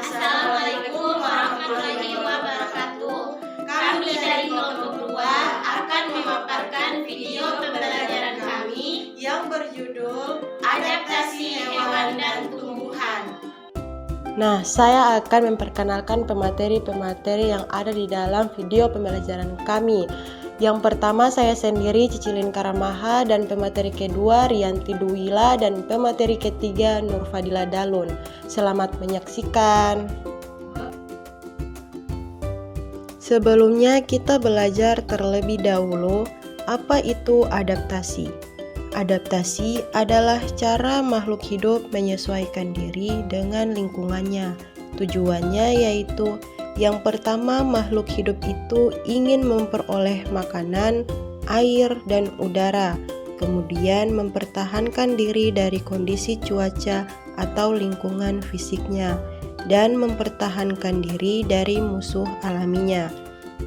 Assalamualaikum warahmatullahi wabarakatuh. Kami dari kelompok 2 akan memaparkan video pembelajaran kami yang berjudul Adaptasi Hewan dan Tumbuhan. Nah, saya akan memperkenalkan pemateri-pemateri yang ada di dalam video pembelajaran kami. Yang pertama saya sendiri Cicilin Karamaha, dan pemateri kedua Rianti Duwila, dan pemateri ketiga Nurfadila Dalun. Selamat menyaksikan. Sebelumnya kita belajar terlebih dahulu apa itu adaptasi. Adaptasi adalah cara makhluk hidup menyesuaikan diri dengan lingkungannya. Tujuannya yaitu yang pertama, makhluk hidup itu ingin memperoleh makanan, air, dan udara, kemudian mempertahankan diri dari kondisi cuaca atau lingkungan fisiknya, dan mempertahankan diri dari musuh alaminya.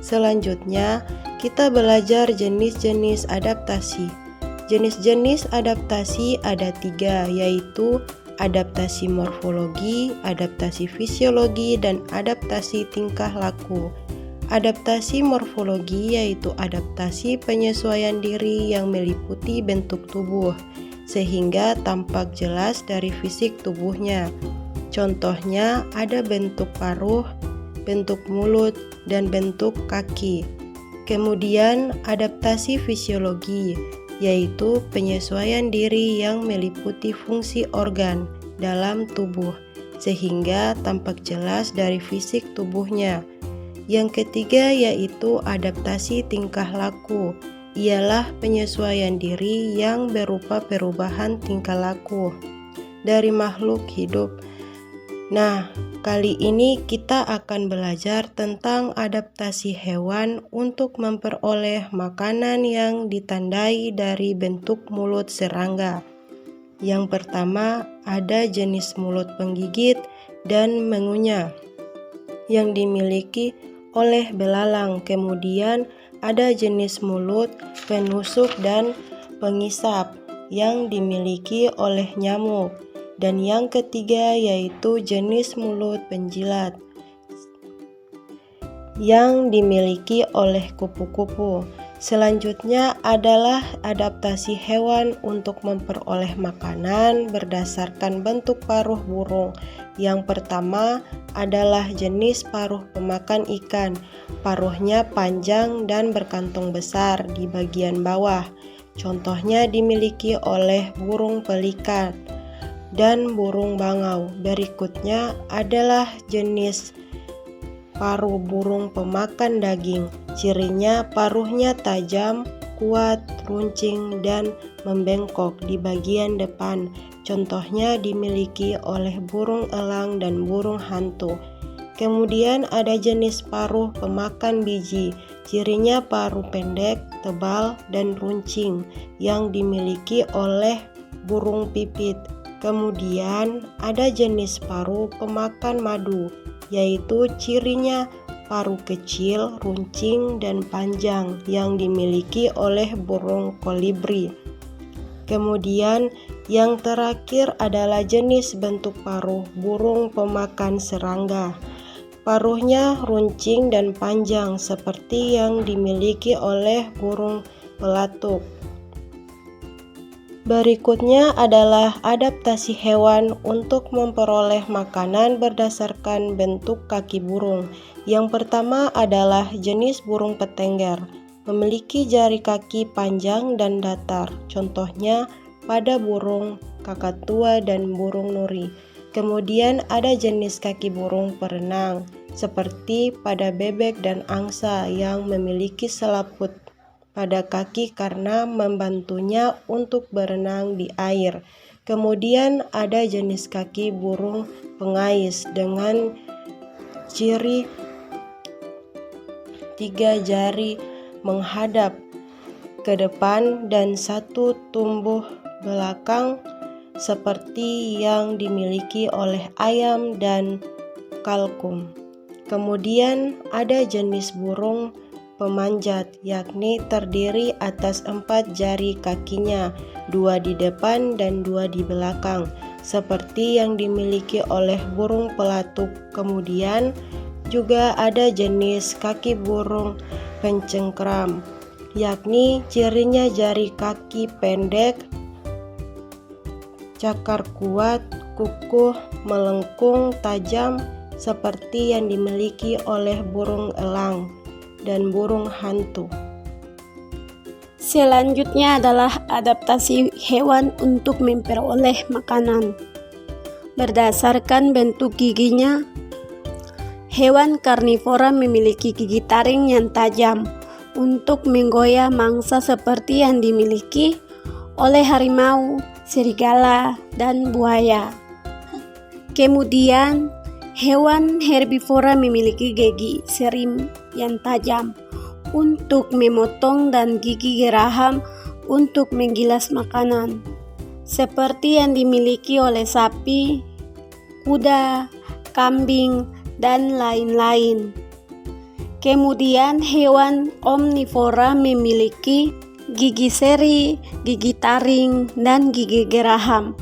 Selanjutnya, kita belajar jenis-jenis adaptasi. Jenis-jenis adaptasi ada 3, yaitu adaptasi morfologi, adaptasi fisiologi, dan adaptasi tingkah laku. Adaptasi morfologi yaitu adaptasi penyesuaian diri yang meliputi bentuk tubuh, sehingga tampak jelas dari fisik tubuhnya. Contohnya ada bentuk paruh, bentuk mulut, dan bentuk kaki. Kemudian adaptasi fisiologi yaitu penyesuaian diri yang meliputi fungsi organ dalam tubuh, sehingga tampak jelas dari fisik tubuhnya. Yang ketiga yaitu adaptasi tingkah laku, ialah penyesuaian diri yang berupa perubahan tingkah laku dari makhluk hidup. Nah, kali ini kita akan belajar tentang adaptasi hewan untuk memperoleh makanan yang ditandai dari bentuk mulut serangga. Yang pertama, ada jenis mulut penggigit dan mengunyah yang dimiliki oleh belalang. Kemudian ada jenis mulut penusuk dan pengisap yang dimiliki oleh nyamuk. Dan yang ketiga yaitu jenis mulut penjilat yang dimiliki oleh kupu-kupu. Selanjutnya adalah adaptasi hewan untuk memperoleh makanan berdasarkan bentuk paruh burung. Yang pertama adalah jenis paruh pemakan ikan. Paruhnya panjang dan berkantung besar di bagian bawah. Contohnya dimiliki oleh burung pelikan dan burung bangau. Berikutnya adalah jenis paruh burung pemakan daging. Cirinya paruhnya tajam, kuat, runcing, dan membengkok di bagian depan. Contohnya dimiliki oleh burung elang dan burung hantu. Kemudian ada jenis paruh pemakan biji. Cirinya paruh pendek, tebal, dan runcing yang dimiliki oleh burung pipit. Kemudian ada jenis paruh pemakan madu, yaitu cirinya paruh kecil, runcing, dan panjang yang dimiliki oleh burung kolibri. Kemudian yang terakhir adalah jenis bentuk paruh burung pemakan serangga. Paruhnya runcing dan panjang seperti yang dimiliki oleh burung pelatuk. Berikutnya adalah adaptasi hewan untuk memperoleh makanan berdasarkan bentuk kaki burung. Yang pertama adalah jenis burung petengger, memiliki jari kaki panjang dan datar. Contohnya pada burung kakatua dan burung nuri. Kemudian ada jenis kaki burung perenang, seperti pada bebek dan angsa yang memiliki selaput pada kaki karena membantunya untuk berenang di air. Kemudian ada jenis kaki burung pengais dengan ciri 3 jari menghadap ke depan dan 1 tumbuh belakang seperti yang dimiliki oleh ayam dan kalkun. Kemudian ada jenis burung pemanjat, yakni terdiri atas 4 jari kakinya, 2 di depan dan 2 di belakang. seperti yang dimiliki oleh burung pelatuk. Kemudian juga ada jenis kaki burung pencengkram, yakni cirinya jari kaki pendek, cakar kuat, kukuh, melengkung, tajam, seperti yang dimiliki oleh burung elang dan burung hantu. Selanjutnya adalah adaptasi hewan untuk memperoleh makanan. Berdasarkan bentuk giginya, hewan karnivora memiliki gigi taring yang tajam untuk menggoyah mangsa seperti yang dimiliki oleh harimau, serigala, dan buaya. Kemudian, hewan herbivora memiliki gigi serim yang tajam untuk memotong dan gigi geraham untuk menggilas makanan, seperti yang dimiliki oleh sapi, kuda, kambing, dan lain-lain. Kemudian hewan omnivora memiliki gigi seri, gigi taring, dan gigi geraham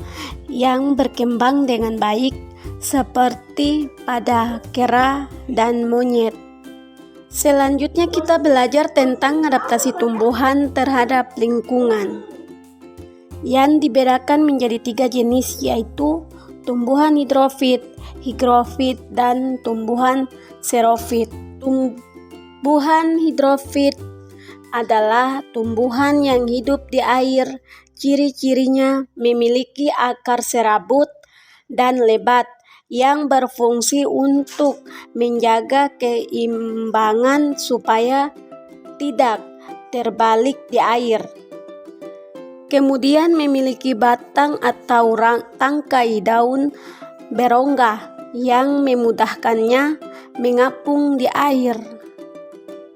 yang berkembang dengan baik seperti pada kera dan monyet. Selanjutnya kita belajar tentang adaptasi tumbuhan terhadap lingkungan yang dibedakan menjadi 3 jenis, yaitu tumbuhan hidrofit, higrofit, dan tumbuhan xerofit. Tumbuhan hidrofit adalah tumbuhan yang hidup di air. Ciri-cirinya memiliki akar serabut dan lebat yang berfungsi untuk menjaga keimbangan supaya tidak terbalik di air. Kemudian memiliki batang atau tangkai daun berongga yang memudahkannya mengapung di air.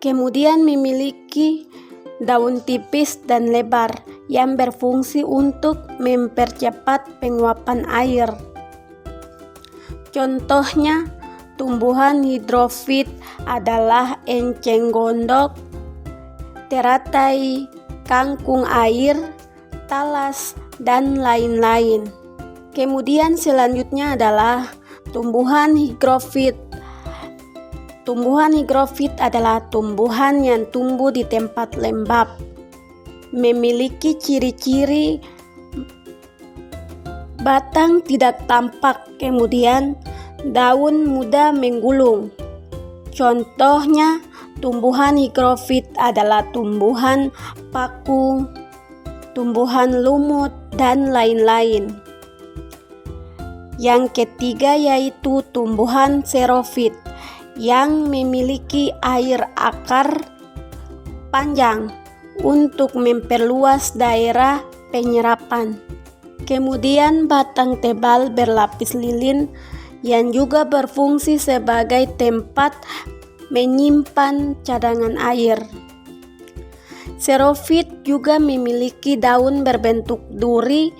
Kemudian memiliki daun tipis dan lebar yang berfungsi untuk mempercepat penguapan air. Contohnya, tumbuhan hidrofit adalah enceng gondok, teratai, kangkung air, talas, dan lain-lain. Kemudian selanjutnya adalah tumbuhan higrofit. Tumbuhan higrofit adalah tumbuhan yang tumbuh di tempat lembab, memiliki ciri-ciri batang tidak tampak, kemudian daun mudah menggulung. Contohnya, tumbuhan higrofit adalah tumbuhan paku, tumbuhan lumut, dan lain-lain. Yang ketiga yaitu tumbuhan xerofit yang memiliki air akar panjang untuk memperluas daerah penyerapan. Kemudian batang tebal berlapis lilin yang juga berfungsi sebagai tempat menyimpan cadangan air. Xerofit juga memiliki daun berbentuk duri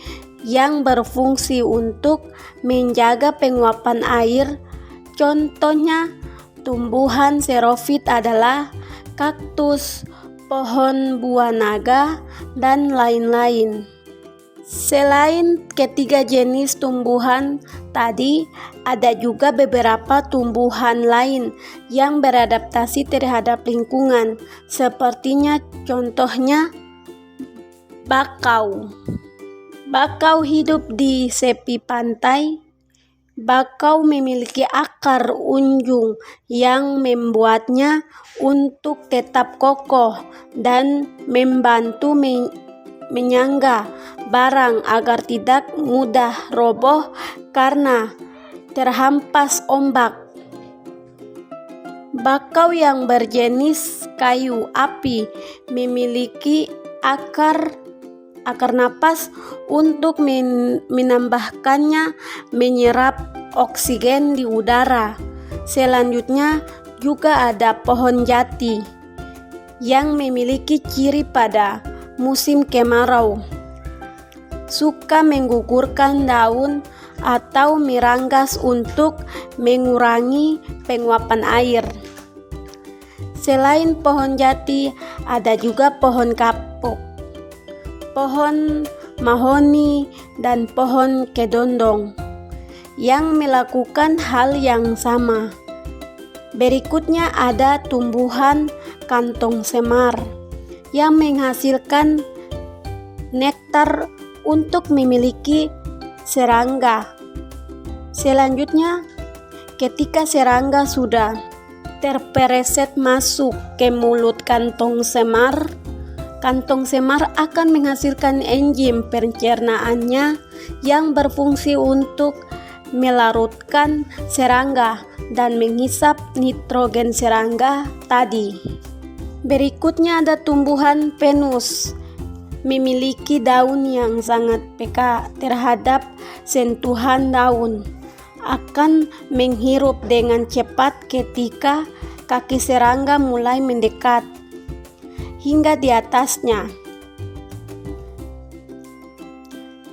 yang berfungsi untuk menjaga penguapan air. Contohnya, tumbuhan xerofit adalah kaktus, pohon buah naga, dan lain-lain. Selain ketiga jenis tumbuhan tadi, ada juga beberapa tumbuhan lain yang beradaptasi terhadap lingkungan, sepertinya contohnya bakau. Bakau hidup di tepi pantai. Bakau memiliki akar unjung yang membuatnya untuk tetap kokoh dan membantu menyangga barang agar tidak mudah roboh karena terhampas ombak. Bakau yang berjenis kayu api memiliki akar napas untuk menambahkannya menyerap oksigen di udara. Selanjutnya juga ada pohon jati yang memiliki ciri pada musim kemarau suka menggugurkan daun atau meranggas untuk mengurangi penguapan air. Selain pohon jati, ada juga pohon kapuk. Pohon mahoni, dan pohon kedondong yang melakukan hal yang sama. Berikutnya ada tumbuhan kantong semar yang menghasilkan nektar untuk memiliki serangga. Selanjutnya, ketika serangga sudah terpereset masuk ke mulut kantong semar akan menghasilkan enzim pencernaannya yang berfungsi untuk melarutkan serangga dan menghisap nitrogen serangga tadi. Berikutnya ada tumbuhan pinus, memiliki daun yang sangat peka terhadap sentuhan daun, akan menghirup dengan cepat ketika kaki serangga mulai mendekat hingga di atasnya.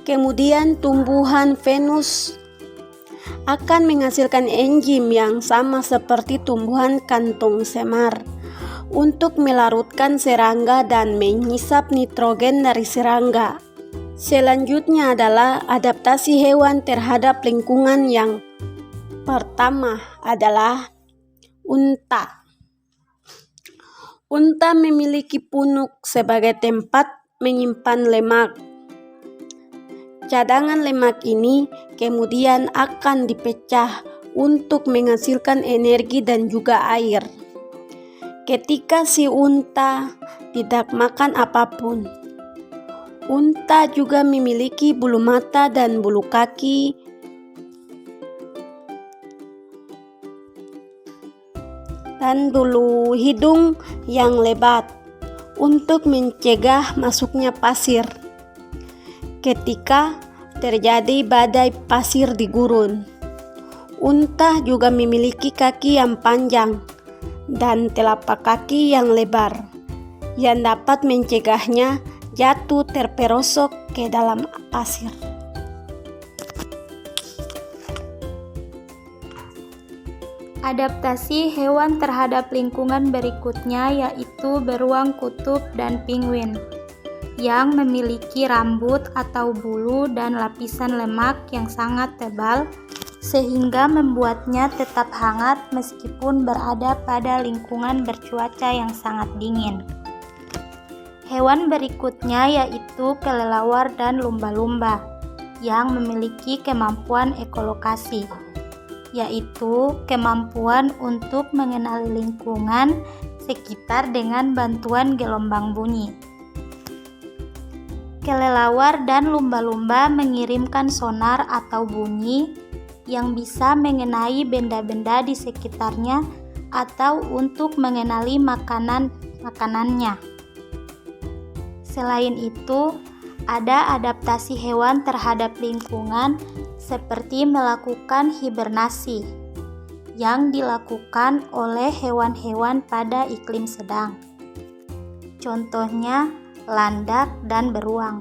Kemudian tumbuhan pinus akan menghasilkan enzim yang sama seperti tumbuhan kantong semar untuk melarutkan serangga dan menghisap nitrogen dari serangga. Selanjutnya adalah adaptasi hewan terhadap lingkungan. Yang pertama adalah unta. Unta memiliki punuk sebagai tempat menyimpan lemak. Cadangan lemak ini kemudian akan dipecah untuk menghasilkan energi dan juga air. Ketika si unta tidak makan apapun, unta juga memiliki bulu mata dan bulu kaki dan bulu hidung yang lebat untuk mencegah masuknya pasir ketika terjadi badai pasir di gurun. Unta juga memiliki kaki yang panjang dan telapak kaki yang lebar yang dapat mencegahnya jatuh terperosok ke dalam pasir. Adaptasi hewan terhadap lingkungan berikutnya yaitu beruang kutub dan penguin yang memiliki rambut atau bulu dan lapisan lemak yang sangat tebal sehingga membuatnya tetap hangat meskipun berada pada lingkungan bercuaca yang sangat dingin. Hewan berikutnya yaitu kelelawar dan lumba-lumba yang memiliki kemampuan ekolokasi, yaitu kemampuan untuk mengenali lingkungan sekitar dengan bantuan gelombang bunyi. Kelelawar dan lumba-lumba mengirimkan sonar atau bunyi yang bisa mengenai benda-benda di sekitarnya atau untuk mengenali makanannya. Selain itu, ada adaptasi hewan terhadap lingkungan seperti melakukan hibernasi yang dilakukan oleh hewan-hewan pada iklim sedang. Contohnya landak dan beruang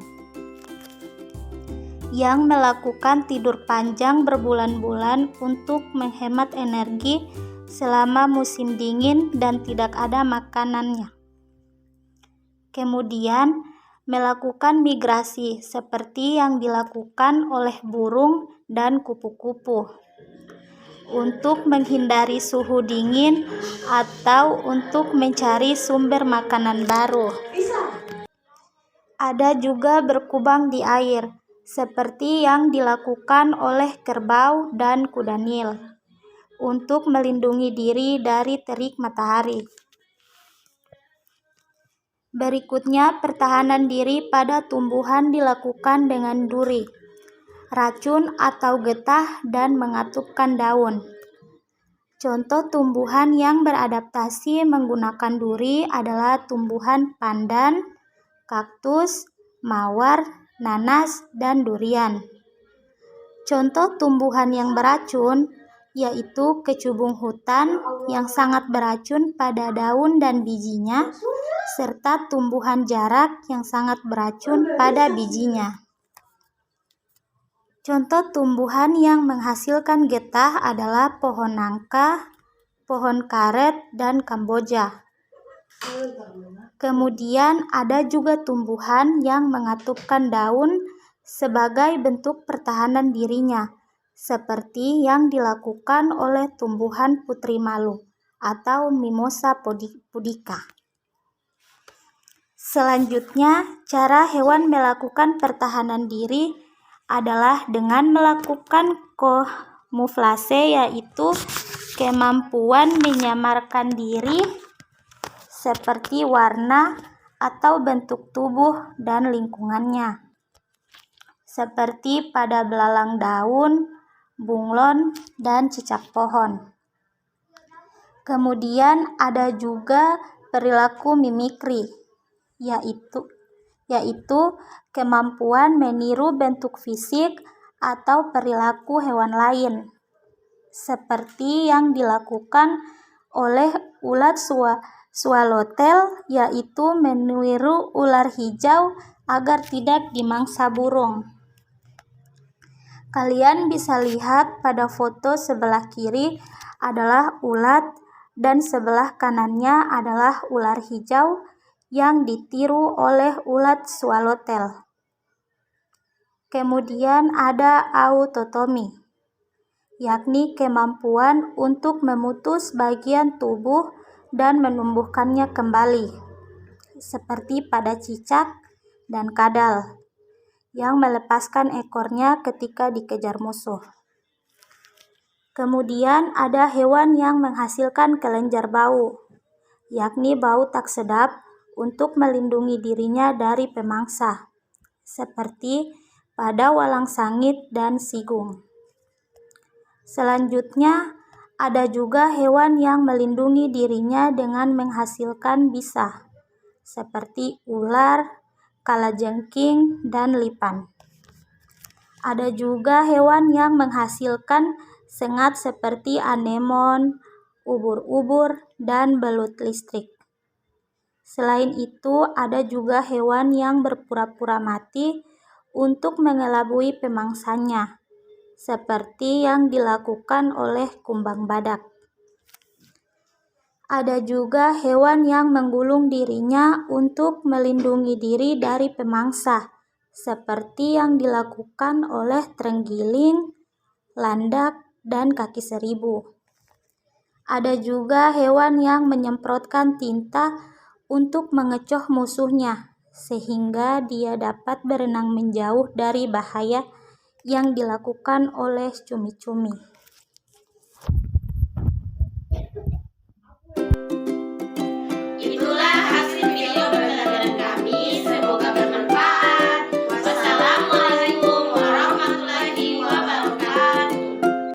yang melakukan tidur panjang berbulan-bulan untuk menghemat energi selama musim dingin dan tidak ada makanannya. Kemudian melakukan migrasi seperti yang dilakukan oleh burung dan kupu-kupu untuk menghindari suhu dingin atau untuk mencari sumber makanan baru. Ada juga berkubang di air, seperti yang dilakukan oleh kerbau dan kuda Nil, untuk melindungi diri dari terik matahari. Berikutnya, pertahanan diri pada tumbuhan dilakukan dengan duri, racun atau getah, dan mengatupkan daun. Contoh tumbuhan yang beradaptasi menggunakan duri adalah tumbuhan pandan, kaktus, mawar, nanas, dan durian. Contoh tumbuhan yang beracun yaitu kecubung hutan yang sangat beracun pada daun dan bijinya, serta tumbuhan jarak yang sangat beracun pada bijinya. Contoh tumbuhan yang menghasilkan getah adalah pohon nangka, pohon karet, dan kamboja. Kemudian ada juga tumbuhan yang mengatupkan daun sebagai bentuk pertahanan dirinya, seperti yang dilakukan oleh tumbuhan putri malu atau Mimosa pudica. Selanjutnya, cara hewan melakukan pertahanan diri adalah dengan melakukan kamuflase, yaitu kemampuan menyamarkan diri seperti warna atau bentuk tubuh dan lingkungannya, seperti pada belalang daun, bunglon, dan cicak pohon. Kemudian ada juga perilaku mimikri, yaitu kemampuan meniru bentuk fisik atau perilaku hewan lain, seperti yang dilakukan oleh ulat swallowtail, yaitu meniru ular hijau agar tidak dimangsa burung. Kalian bisa lihat pada foto sebelah kiri adalah ulat dan sebelah kanannya adalah ular hijau yang ditiru oleh ulat swallowtail. Kemudian ada autotomi, yakni kemampuan untuk memutus bagian tubuh dan menumbuhkannya kembali, seperti pada cicak dan kadal yang melepaskan ekornya ketika dikejar musuh. Kemudian ada hewan yang menghasilkan kelenjar bau, yakni bau tak sedap untuk melindungi dirinya dari pemangsa, seperti pada walang sangit dan sigung. Selanjutnya, ada juga hewan yang melindungi dirinya dengan menghasilkan bisa, seperti ular, kalajengking, dan lipan. Ada juga hewan yang menghasilkan sengat seperti anemon, ubur-ubur, dan belut listrik. Selain itu, ada juga hewan yang berpura-pura mati untuk mengelabui pemangsanya, seperti yang dilakukan oleh kumbang badak. Ada juga hewan yang menggulung dirinya untuk melindungi diri dari pemangsa, seperti yang dilakukan oleh terenggiling, landak, dan kaki seribu. Ada juga hewan yang menyemprotkan tinta untuk mengecoh musuhnya, sehingga dia dapat berenang menjauh dari bahaya yang dilakukan oleh cumi-cumi.